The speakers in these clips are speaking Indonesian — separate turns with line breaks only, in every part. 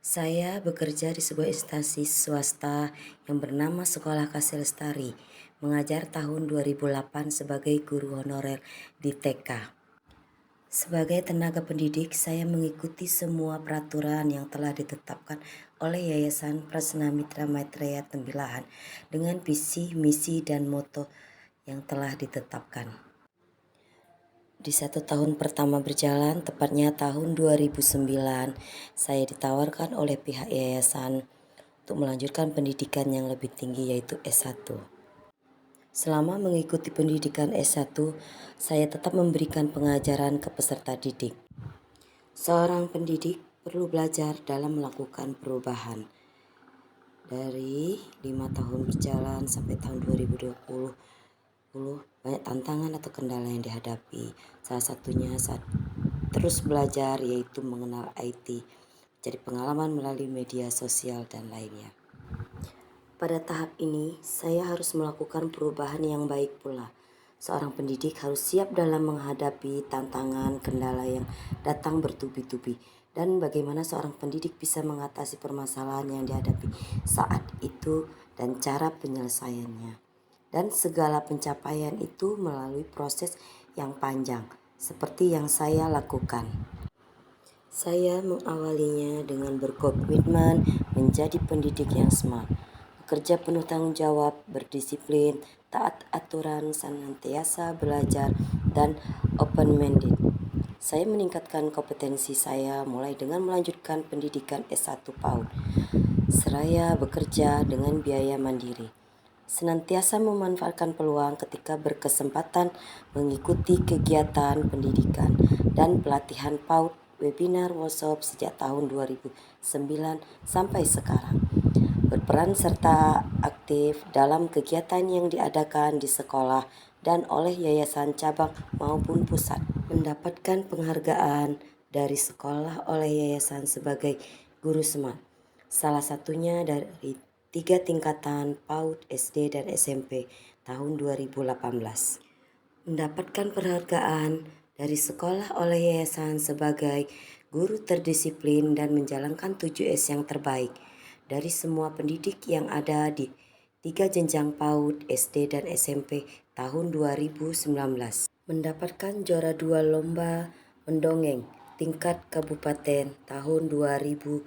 Saya bekerja di sebuah instansi swasta yang bernama Sekolah Kasih Lestari, mengajar tahun 2008 sebagai guru honorer di TK. Sebagai tenaga pendidik, saya mengikuti semua peraturan yang telah ditetapkan oleh Yayasan Prasna Mitra Maitreya Tembilahan dengan visi, misi, dan moto yang telah ditetapkan. Di 1 tahun pertama berjalan, tepatnya tahun 2009, saya ditawarkan oleh pihak yayasan untuk melanjutkan pendidikan yang lebih tinggi yaitu S1. Selama mengikuti pendidikan S1, saya tetap memberikan pengajaran ke peserta didik. Seorang pendidik perlu belajar dalam melakukan perubahan. Dari 5 tahun berjalan sampai tahun 2020, banyak tantangan atau kendala yang dihadapi. Salah satunya saat terus belajar yaitu mengenal IT, jadi pengalaman melalui media sosial dan lainnya. Pada tahap ini, saya harus melakukan perubahan yang baik pula. Seorang pendidik harus siap dalam menghadapi tantangan, kendala yang datang bertubi-tubi, dan bagaimana seorang pendidik bisa mengatasi permasalahan yang dihadapi saat itu dan cara penyelesaiannya. Dan segala pencapaian itu melalui proses yang panjang, seperti yang saya lakukan. Saya mengawalinya dengan berkomitmen menjadi pendidik yang smart, bekerja penuh tanggung jawab, berdisiplin, taat aturan, senantiasa belajar, dan open-minded. Saya meningkatkan kompetensi saya mulai dengan melanjutkan pendidikan S1 PAUD, seraya bekerja dengan biaya mandiri. Senantiasa memanfaatkan peluang ketika berkesempatan mengikuti kegiatan pendidikan dan pelatihan PAUD, webinar, workshop sejak tahun 2009 sampai sekarang. Berperan serta aktif dalam kegiatan yang diadakan di sekolah dan oleh yayasan cabang maupun pusat. Mendapatkan penghargaan dari sekolah oleh yayasan sebagai guru smart. Salah satunya dari 3 tingkatan PAUD, SD, dan SMP tahun 2018. Mendapatkan penghargaan dari sekolah oleh yayasan sebagai guru terdisiplin dan menjalankan 7S yang terbaik dari semua pendidik yang ada di 3 jenjang PAUD, SD, dan SMP tahun 2019. Mendapatkan juara 2 lomba mendongeng tingkat kabupaten tahun 2020.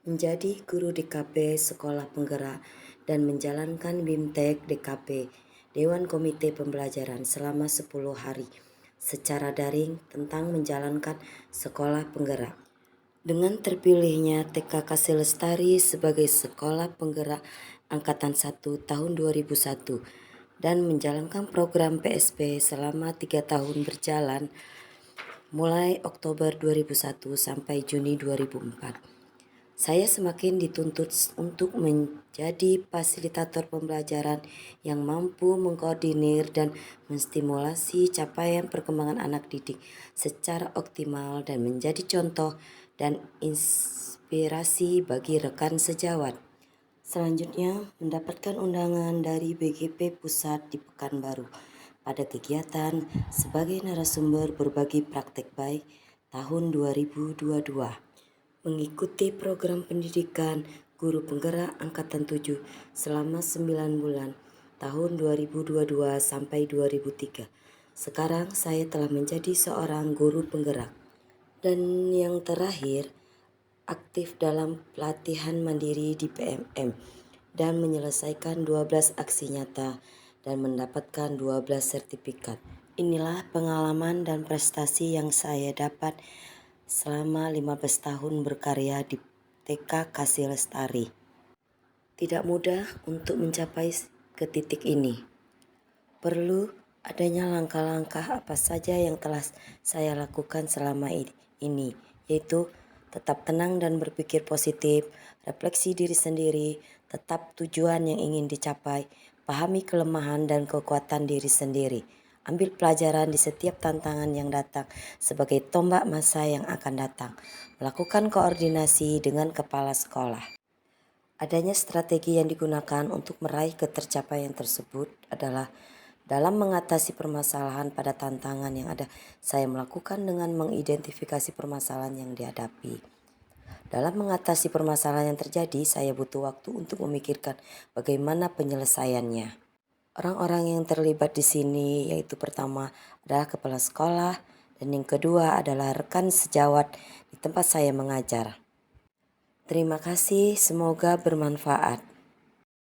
Menjadi guru DKP Sekolah Penggerak dan menjalankan BIMTEK DKP Dewan Komite Pembelajaran selama 10 hari secara daring tentang menjalankan sekolah penggerak. Dengan terpilihnya TK Kasih Lestari sebagai sekolah penggerak Angkatan 1 tahun 2001 dan menjalankan program PSP selama 3 tahun berjalan mulai Oktober 2001 sampai Juni 2004. Saya semakin dituntut untuk menjadi fasilitator pembelajaran yang mampu mengkoordinir dan menstimulasi capaian perkembangan anak didik secara optimal dan menjadi contoh dan inspirasi bagi rekan sejawat. Selanjutnya, mendapatkan undangan dari BGP Pusat di Pekanbaru pada kegiatan sebagai narasumber berbagi praktek baik tahun 2022. Mengikuti program pendidikan guru penggerak Angkatan 7 selama 9 bulan tahun 2022 sampai 2003. Sekarang saya telah menjadi seorang guru penggerak. Dan yang terakhir, aktif dalam pelatihan mandiri di PMM dan menyelesaikan 12 aksi nyata dan mendapatkan 12 sertifikat. Inilah pengalaman dan prestasi yang saya dapat selama 15 tahun berkarya di TK Kasih Lestari. Tidak mudah untuk mencapai ke titik ini. Perlu adanya langkah-langkah apa saja yang telah saya lakukan selama ini, yaitu tetap tenang dan berpikir positif, refleksi diri sendiri, tetap tujuan yang ingin dicapai, pahami kelemahan dan kekuatan diri sendiri. Ambil pelajaran di setiap tantangan yang datang sebagai tombak masa yang akan datang. Melakukan koordinasi dengan kepala sekolah. Adanya strategi yang digunakan untuk meraih ketercapaian tersebut adalah dalam mengatasi permasalahan pada tantangan yang ada. Saya melakukan dengan mengidentifikasi permasalahan yang dihadapi. Dalam mengatasi permasalahan yang terjadi, saya butuh waktu untuk memikirkan bagaimana penyelesaiannya. Orang-orang yang terlibat di sini yaitu pertama adalah kepala sekolah dan yang kedua adalah rekan sejawat di tempat saya mengajar. Terima kasih, semoga bermanfaat.